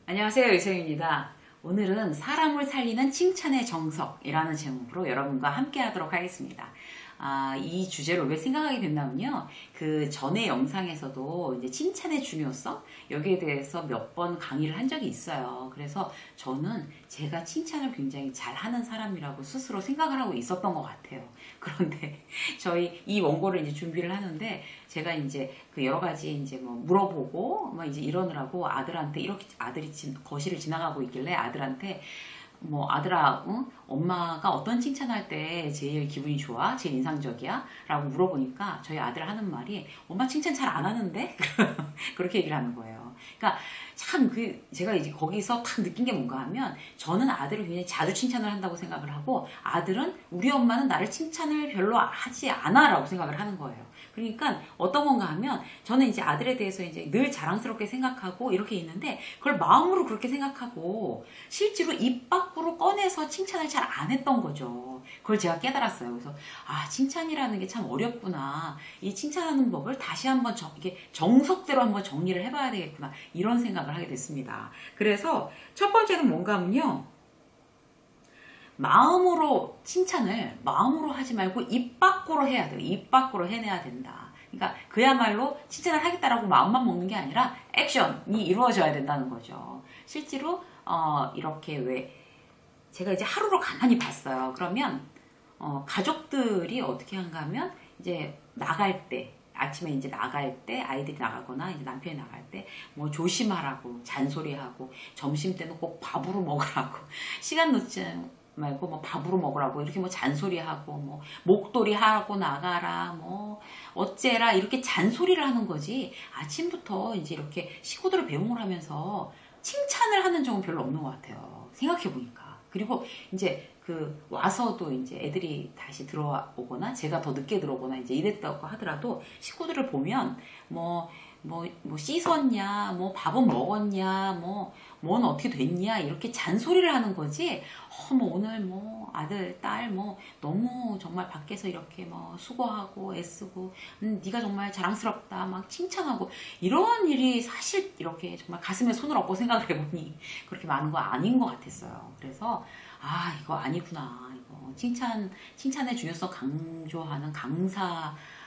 안녕하세요, 유성입니다. 오늘은 사람을 살리는 칭찬의 정석이라는 제목으로 여러분과 함께 하도록 하겠습니다. 이 주제를 왜 생각하게 됐냐면요. 그 전에 영상에서도 이제 칭찬의 중요성? 여기에 대해서 몇 번 강의를 한 적이 있어요. 그래서 저는 제가 칭찬을 굉장히 잘하는 사람이라고 스스로 생각을 하고 있었던 것 같아요. 그런데 저희 이 원고를 이제 준비를 하는데 제가 이제 그 여러 가지 이제 뭐 물어보고 뭐 이제 이러느라고 아들한테 이렇게 아들이 거실을 지나가고 있길래 아들한테 뭐 아들아, 응? 엄마가 어떤 칭찬할 때 제일 기분이 좋아? 제일 인상적이야? 라고 물어보니까 저희 아들 하는 말이 엄마 칭찬 잘 안 하는데? 그렇게 얘기를 하는 거예요. 그러니까 참 제가 이제 거기서 딱 느낀 게 뭔가 하면 저는 아들을 굉장히 자주 칭찬을 한다고 생각을 하고 아들은 우리 엄마는 나를 칭찬을 별로 하지 않아 라고 생각을 하는 거예요. 그러니까 어떤 건가 하면 저는 이제 아들에 대해서 이제 늘 자랑스럽게 생각하고 이렇게 있는데 그걸 마음으로 그렇게 생각하고 실제로 입 밖으로 꺼내서 칭찬을 잘 안 했던 거죠. 그걸 제가 깨달았어요. 그래서 칭찬이라는 게 참 어렵구나. 이 칭찬하는 법을 다시 한번 이게 정석대로 한번 정리를 해봐야 되겠구나. 이런 생각을 하게 됐습니다. 그래서 첫 번째는 뭔가 하면요. 마음으로 칭찬을 마음으로 하지 말고 입 밖으로 해야 돼요. 입 밖으로 해내야 된다. 그러니까 그야말로 칭찬을 하겠다라고 마음만 먹는 게 아니라 액션이 이루어져야 된다는 거죠. 실제로 이렇게 왜 제가 이제 하루를 가만히 봤어요. 그러면 가족들이 어떻게 한가 하면 이제 나갈 때 아침에 이제 나갈 때 아이들이 나가거나 이제 남편이 나갈 때 뭐 조심하라고 잔소리하고 점심 때는 꼭 밥으로 먹으라고 시간 놓지 말고 뭐 밥으로 먹으라고 이렇게 뭐 잔소리하고 뭐 목도리 하고 나가라 뭐 어째라 이렇게 잔소리를 하는 거지 아침부터 이제 이렇게 식구들을 배웅을 하면서 칭찬을 하는 적은 별로 없는 것 같아요. 생각해 보니까. 그리고 이제 와서도 이제 애들이 다시 들어오거나 제가 더 늦게 들어오거나 이제 이랬다고 하더라도 식구들을 보면 뭐 씻었냐, 뭐 밥은 먹었냐, 뭔 어떻게 됐냐, 이렇게 잔소리를 하는 거지, 뭐 오늘 뭐 아들, 딸, 뭐 너무 정말 밖에서 이렇게 뭐 수고하고 애쓰고, 네가 정말 자랑스럽다, 막 칭찬하고, 이런 일이 사실 이렇게 정말 가슴에 손을 얹고 생각을 해보니 그렇게 많은 거 아닌 것 같았어요. 그래서, 이거 아니구나. 이거 칭찬의 중요성 강조하는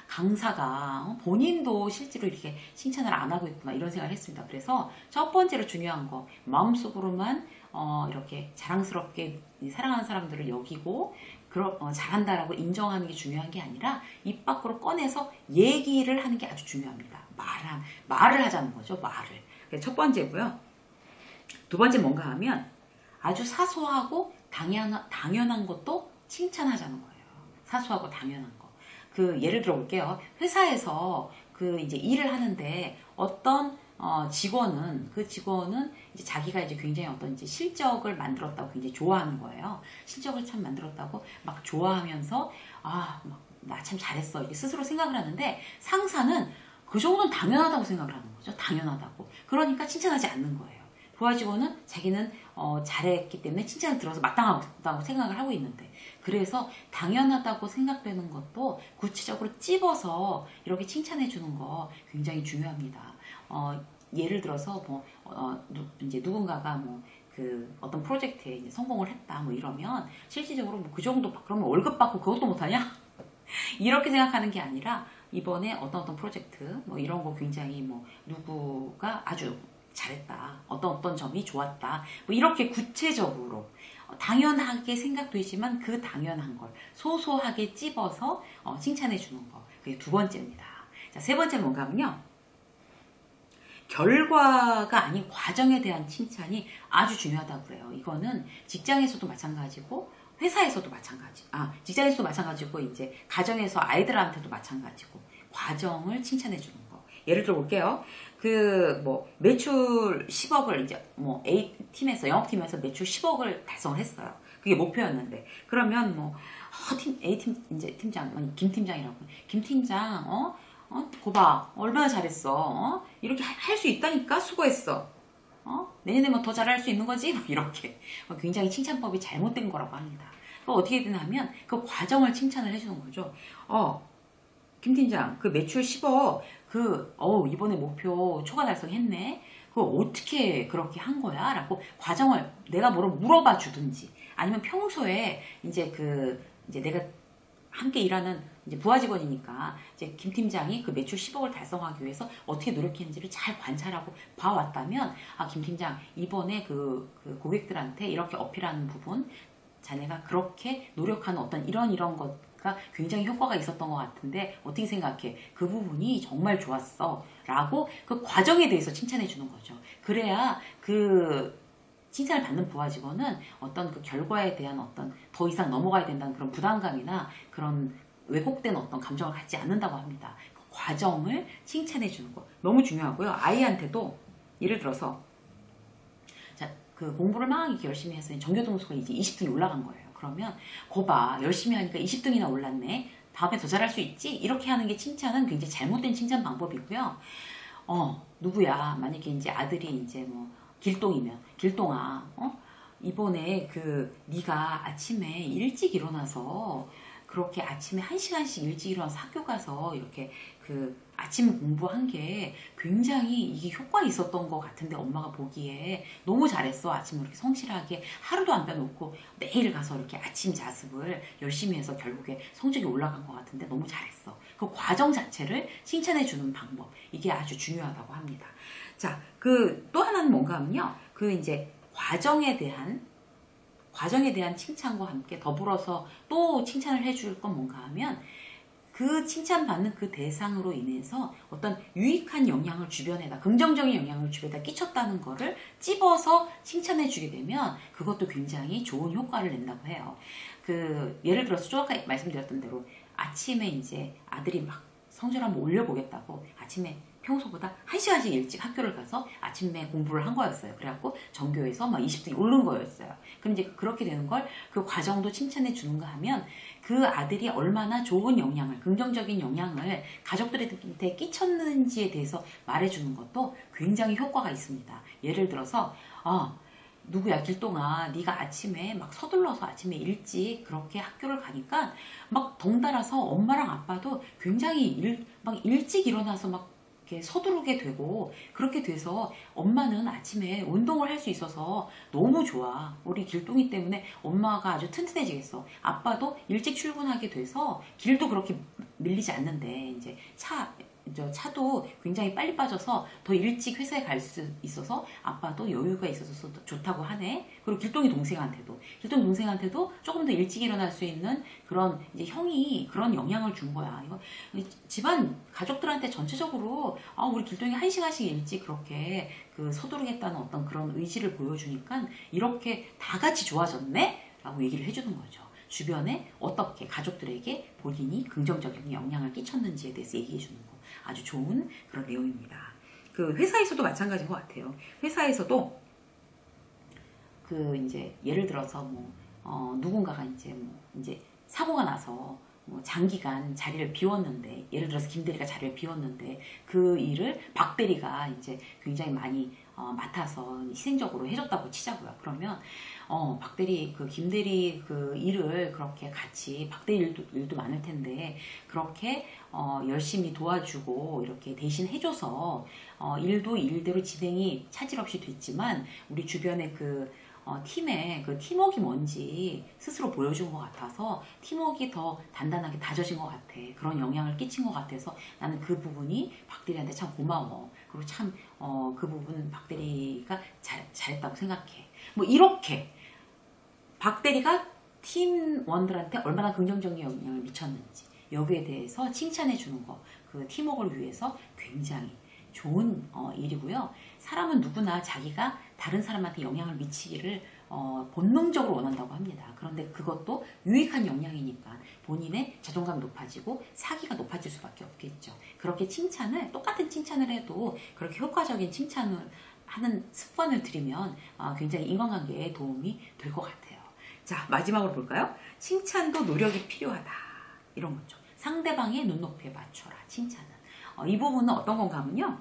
강사가 본인도 실제로 이렇게 칭찬을 안 하고 있구나 이런 생각을 했습니다. 그래서 첫 번째로 중요한 거 마음속으로만 이렇게 자랑스럽게 사랑하는 사람들을 여기고 잘한다라고 인정하는 게 중요한 게 아니라 입 밖으로 꺼내서 얘기를 하는 게 아주 중요합니다. 말을 하자는 거죠. 말을. 그게 첫 번째고요. 두 번째 뭔가 하면 아주 사소하고 당연한 것도 칭찬하자는 거예요. 사소하고 당연한 거. 예를 들어 볼게요. 회사에서 이제 일을 하는데 어떤 직원은 이제 자기가 이제 굉장히 어떤 이제 실적을 만들었다고 굉장히 좋아하는 거예요. 실적을 참 만들었다고 막 좋아하면서 나 참 잘했어 이렇게 스스로 생각을 하는데 상사는 그 정도는 당연하다고 생각을 하는 거죠. 당연하다고. 그러니까 칭찬하지 않는 거예요. 부하 직원은 자기는 잘했기 때문에 칭찬을 들어서 마땅하다고 생각을 하고 있는데 그래서 당연하다고 생각되는 것도 구체적으로 찝어서 이렇게 칭찬해 주는 거 굉장히 중요합니다. 예를 들어서 이제 누군가가 어떤 프로젝트에 이제 성공을 했다 이러면 실질적으로 그 정도 그러면 월급 받고 그것도 못하냐? 이렇게 생각하는 게 아니라 이번에 어떤 프로젝트 이런 거 굉장히 누구가 아주 잘했다. 어떤 점이 좋았다. 이렇게 구체적으로 당연하게 생각되지만 그 당연한 걸 소소하게 찝어서 칭찬해 주는 거. 그게 두 번째입니다. 자, 세 번째는 뭔가 하면요. 결과가 아닌 과정에 대한 칭찬이 아주 중요하다고 그래요. 이거는 직장에서도 마찬가지고 회사에서도 직장에서도 마찬가지고 이제 가정에서 아이들한테도 마찬가지고 과정을 칭찬해 주는 거. 예를 들어 볼게요. 매출 10억을 이제 A팀에서 영업팀에서 매출 10억을 달성을 했어요. 그게 목표였는데 그러면 A팀 이제 팀장 김 팀장이라고 김 팀장 거봐 얼마나 잘했어 이렇게 할 수 있다니까 수고했어 내년에 더 잘할 수 있는 거지 이렇게 굉장히 칭찬법이 잘못된 거라고 합니다. 어떻게 되냐면 그 과정을 칭찬을 해주는 거죠. 김 팀장, 그 매출 10억, 이번에 목표 초과 달성했네. 그거 어떻게 그렇게 한 거야? 라고 과정을 내가 뭐를 물어봐 주든지, 아니면 평소에 이제 내가 함께 일하는 이제 부하 직원이니까 이제 김 팀장이 그 매출 10억을 달성하기 위해서 어떻게 노력했는지를 잘 관찰하고 봐왔다면, 김 팀장 이번에 그 고객들한테 이렇게 어필하는 부분, 자네가 그렇게 노력하는 어떤 이런 것가 굉장히 효과가 있었던 것 같은데 어떻게 생각해? 그 부분이 정말 좋았어. 라고 그 과정에 대해서 칭찬해 주는 거죠. 그래야 그 칭찬을 받는 부하 직원은 어떤 그 결과에 대한 어떤 더 이상 넘어가야 된다는 그런 부담감이나 그런 왜곡된 어떤 감정을 갖지 않는다고 합니다. 그 과정을 칭찬해 주는 거 너무 중요하고요. 아이한테도 예를 들어서 그 공부를 막 이렇게 열심히 해서 전교등수가 이제 20등이 올라간 거예요. 그러면 거봐, 열심히 하니까 20등이나 올랐네. 다음에 더 잘할 수 있지? 이렇게 하는 게 칭찬은 굉장히 잘못된 칭찬 방법이고요. 누구야? 만약에 이제 아들이 이제 뭐 길동아, 이번에 네가 아침에 일찍 일어나서 그렇게 아침에 1시간씩 일찍 일어나서 학교 가서 이렇게 아침 공부한 게 굉장히 이게 효과 있었던 것 같은데 엄마가 보기에 너무 잘했어. 아침에 이렇게 성실하게 하루도 안 빼놓고 매일 가서 이렇게 아침 자습을 열심히 해서 결국에 성적이 올라간 것 같은데 너무 잘했어. 그 과정 자체를 칭찬해주는 방법, 이게 아주 중요하다고 합니다. 자, 또 하나는 뭔가 하면요. 이제 과정에 대한 칭찬과 함께 더불어서 또 칭찬을 해줄 건 뭔가 하면, 그 칭찬받는 그 대상으로 인해서 어떤 유익한 영향을 주변에다, 긍정적인 영향을 주변에다 끼쳤다는 거를 찝어서 칭찬해 주게 되면 그것도 굉장히 좋은 효과를 낸다고 해요. 예를 들어서 좀 아까 말씀드렸던 대로 아침에 이제 아들이 막 성적을 한번 올려보겠다고 아침에 평소보다 1시간씩 일찍 학교를 가서 아침에 공부를 한 거였어요. 그래갖고 전교에서 막 20등이 오른 거였어요. 그럼 이제 그렇게 되는 걸 그 과정도 칭찬해 주는가 하면 그 아들이 얼마나 좋은 영향을, 긍정적인 영향을 가족들한테 끼쳤는지에 대해서 말해주는 것도 굉장히 효과가 있습니다. 예를 들어서 누구야, 길동아, 네가 아침에 막 서둘러서 아침에 일찍 그렇게 학교를 가니까 막 덩달아서 엄마랑 아빠도 굉장히 막 일찍 일어나서 막 이렇게 서두르게 되고, 그렇게 돼서 엄마는 아침에 운동을 할 수 있어서 너무 좋아. 우리 길동이 때문에 엄마가 아주 튼튼해지겠어. 아빠도 일찍 출근하게 돼서 길도 그렇게 밀리지 않는데, 이제 차도 굉장히 빨리 빠져서 더 일찍 회사에 갈 수 있어서 아빠도 여유가 있어서 좋다고 하네. 그리고 길동이 동생한테도 조금 더 일찍 일어날 수 있는 그런 이제 형이 그런 영향을 준 거야. 이거 집안 가족들한테 전체적으로 우리 길동이 1시간씩 일찍 그렇게 서두르겠다는 어떤 그런 의지를 보여주니까 이렇게 다 같이 좋아졌네? 라고 얘기를 해주는 거죠. 주변에 어떻게 가족들에게 본인이 긍정적인 영향을 끼쳤는지에 대해서 얘기해 주는 거. 아주 좋은 그런 내용입니다. 회사에서도 마찬가지인 것 같아요. 회사에서도 이제 예를 들어서 누군가가 이제 사고가 나서 장기간 자리를 비웠는데, 예를 들어서 김 대리가 자리를 비웠는데 그 일을 박 대리가 이제 굉장히 많이 맡아서 희생적으로 해줬다고 치자고요. 그러면 박 대리, 김 대리 일을 그렇게 같이, 박 대리 일도 많을 텐데 그렇게 열심히 도와주고 이렇게 대신 해줘서 일도 일대로 진행이 차질 없이 됐지만 우리 주변에 팀의 팀워크가 뭔지 스스로 보여준 것 같아서 팀워크가 더 단단하게 다져진 것 같아. 그런 영향을 끼친 것 같아서 나는 그 부분이 박대리한테 참 고마워. 그리고 참 그 부분 박대리가 잘했다고 생각해. 이렇게 박대리가 팀원들한테 얼마나 긍정적인 영향을 미쳤는지 여기에 대해서 칭찬해 주는 거, 팀워크를 위해서 굉장히 좋은 일이고요. 사람은 누구나 자기가 다른 사람한테 영향을 미치기를 본능적으로 원한다고 합니다. 그런데 그것도 유익한 영향이니까 본인의 자존감이 높아지고 사기가 높아질 수밖에 없겠죠. 그렇게 똑같은 칭찬을 해도 그렇게 효과적인 칭찬을 하는 습관을 들이면 굉장히 인간관계에 도움이 될 것 같아요. 자, 마지막으로 볼까요? 칭찬도 노력이 필요하다. 이런 거죠. 상대방의 눈높이에 맞춰라. 칭찬은. 이 부분은 어떤 건가 하면요.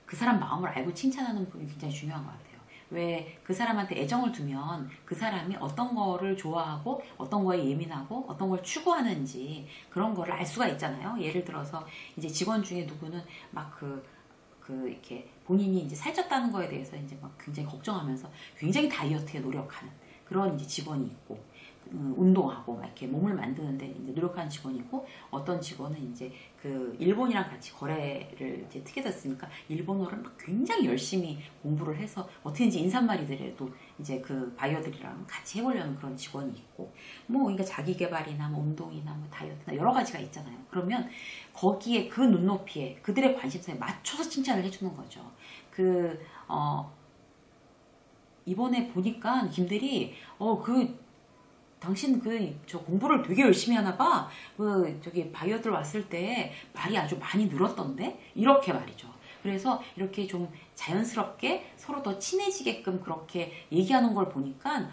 그 사람 마음을 알고 칭찬하는 부분이 굉장히 중요한 것 같아요. 왜 그 사람한테 애정을 두면 그 사람이 어떤 거를 좋아하고 어떤 거에 예민하고 어떤 걸 추구하는지 그런 거를 알 수가 있잖아요. 예를 들어서 이제 직원 중에 누구는 막 이렇게 본인이 이제 살쪘다는 거에 대해서 이제 막 굉장히 걱정하면서 굉장히 다이어트에 노력하는 그런 이제 직원이 있고, 운동하고 막 이렇게 몸을 만드는데 이제 노력하는 직원이 있고, 어떤 직원은 이제 그 일본이랑 같이 거래를 이제 트게 됐으니까 일본어를 막 굉장히 열심히 공부를 해서 어떻게든지 인사말이더라도 이제 그 바이어들이랑 같이 해보려는 그런 직원이 있고, 뭐 그러니까 자기 개발이나 뭐 운동이나 뭐 다이어트나 여러 가지가 있잖아요. 그러면 거기에 그 눈높이에 그들의 관심사에 맞춰서 칭찬을 해주는 거죠. 이번에 보니까 김대리 당신 저 공부를 되게 열심히 하나 봐. 저기 바이어들 왔을 때 말이 아주 많이 늘었던데? 이렇게 말이죠. 그래서 이렇게 좀 자연스럽게 서로 더 친해지게끔 그렇게 얘기하는 걸 보니까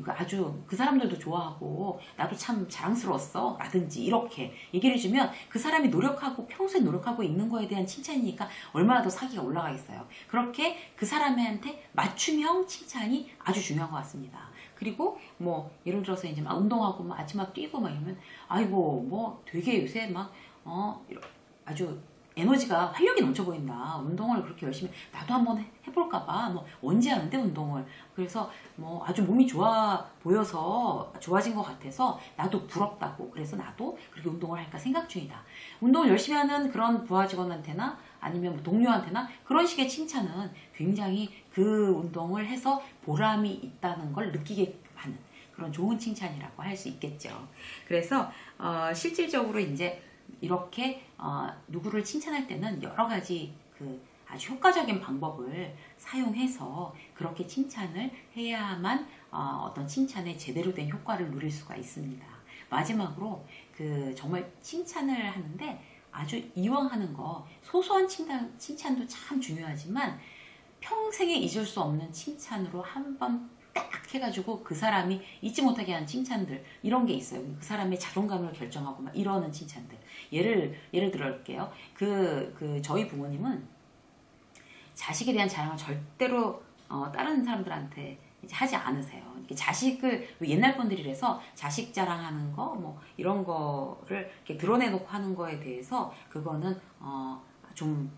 아주 그 사람들도 좋아하고 나도 참 자랑스러웠어 라든지 이렇게 얘기를 해주면 그 사람이 노력하고 평소에 노력하고 있는 거에 대한 칭찬이니까 얼마나 더 사기가 올라가겠어요. 그렇게 그 사람한테 맞춤형 칭찬이 아주 중요한 것 같습니다. 그리고 뭐 예를 들어서 이제 막 운동하고 막 아침 막 뛰고 막 이러면 아이고 뭐 되게 요새 막 아주 에너지가 활력이 넘쳐 보인다. 운동을 그렇게 열심히 나도 한번 해볼까 봐. 뭐 언제 하는데 운동을. 그래서 뭐 아주 몸이 좋아 보여서 좋아진 것 같아서 나도 부럽다고. 그래서 나도 그렇게 운동을 할까 생각 중이다. 운동을 열심히 하는 그런 부하 직원한테나 아니면 뭐 동료한테나 그런 식의 칭찬은 굉장히 그 운동을 해서 보람이 있다는 걸 느끼게 하는 그런 좋은 칭찬이라고 할 수 있겠죠. 그래서 실질적으로 이제 이렇게 누구를 칭찬할 때는 여러 가지 아주 효과적인 방법을 사용해서 그렇게 칭찬을 해야만 어떤 칭찬에 제대로 된 효과를 누릴 수가 있습니다. 마지막으로 정말 칭찬을 하는데 아주 이왕 하는 거 소소한 칭찬도 참 중요하지만 평생에 잊을 수 없는 칭찬으로 한번 딱 해가지고 그 사람이 잊지 못하게 하는 칭찬들 이런 게 있어요. 그 사람의 자존감을 결정하고 막 이러는 칭찬들. 예를 들어볼게요. 저희 부모님은 자식에 대한 자랑을 절대로 다른 사람들한테 이제 하지 않으세요. 이렇게 자식을 옛날 분들이라서 자식 자랑하는 거 뭐 이런 거를 이렇게 드러내놓고 하는 거에 대해서 그거는 좀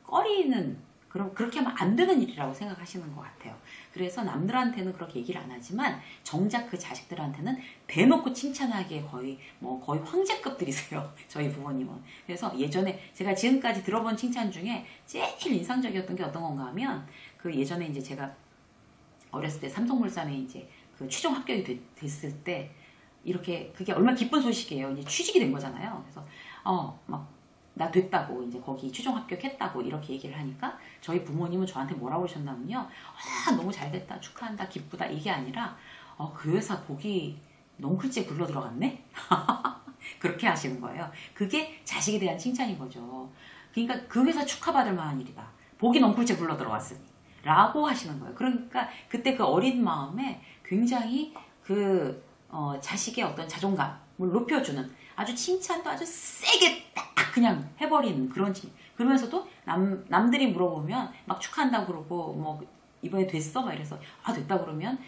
꺼리는 그렇게 하면 안 되는 일이라고 생각하시는 것 같아요. 그래서 남들한테는 그렇게 얘기를 안 하지만 정작 그 자식들한테는 대놓고 칭찬하기에 거의 황제급들이세요. 저희 부모님은. 그래서 예전에 제가 지금까지 들어본 칭찬 중에 제일 인상적이었던 게 어떤 건가 하면 예전에 이제 제가 어렸을 때 삼성물산에 이제 최종 합격이 됐을 때 이렇게 그게 얼마나 기쁜 소식이에요. 이제 취직이 된 거잖아요. 그래서 나 됐다고 이제 거기 최종 합격했다고 이렇게 얘기를 하니까 저희 부모님은 저한테 뭐라고 그러셨냐면요. 너무 잘됐다 축하한다 기쁘다 이게 아니라 그 회사 복이 너무 글째 굴러 들어갔네? 그렇게 하시는 거예요. 그게 자식에 대한 칭찬인 거죠. 그러니까 그 회사 축하받을 만한 일이다. 복이 너무 글째 굴러 들어갔으니 라고 하시는 거예요. 그러니까 그때 그 어린 마음에 굉장히 자식의 어떤 자존감을 높여주는 아주 칭찬도 아주 세게 딱 그냥 해버리는 그런 칭찬. 그러면서도 남들이 물어보면 막 축하한다고 그러고 뭐 이번에 됐어? 막 이래서 됐다 그러면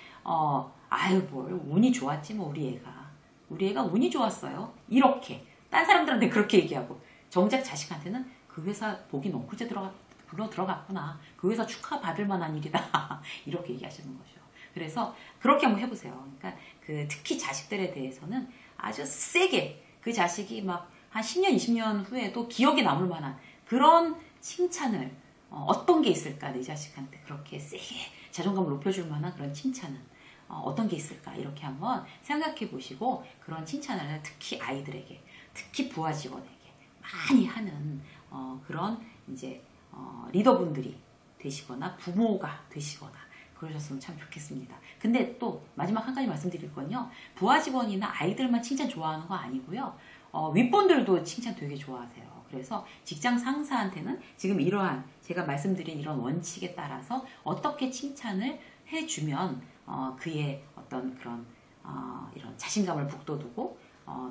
아유 뭘 운이 좋았지 뭐 우리 애가 운이 좋았어요. 이렇게 딴 사람들한테 그렇게 얘기하고 정작 자식한테는 그 회사 복이 너무 글째 굴러 들어갔구나. 그 회사 축하받을 만한 일이다. 이렇게 얘기하시는 거죠. 그래서 그렇게 한번 해보세요. 그러니까 특히 자식들에 대해서는 아주 세게 그 자식이 막 한 10년, 20년 후에도 기억에 남을 만한 그런 칭찬을 어떤 게 있을까 내 자식한테 그렇게 세게 자존감을 높여줄 만한 그런 칭찬은 어떤 게 있을까 이렇게 한번 생각해 보시고 그런 칭찬을 특히 아이들에게 특히 부하 직원에게 많이 하는 그런 이제 리더분들이 되시거나 부모가 되시거나 그러셨으면 참 좋겠습니다. 근데 또 마지막 한 가지 말씀드릴 건요. 부하 직원이나 아이들만 칭찬 좋아하는 거 아니고요. 윗분들도 칭찬 되게 좋아하세요. 그래서 직장 상사한테는 지금 이러한 제가 말씀드린 이런 원칙에 따라서 어떻게 칭찬을 해주면 그의 어떤 그런 이런 자신감을 북돋우고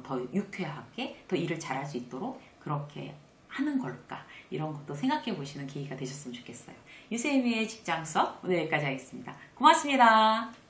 더 유쾌하게 더 일을 잘할 수 있도록 그렇게 하는 걸까? 이런 것도 생각해 보시는 계기가 되셨으면 좋겠어요. 유세미의 직장 수업 오늘 여기까지 하겠습니다. 고맙습니다.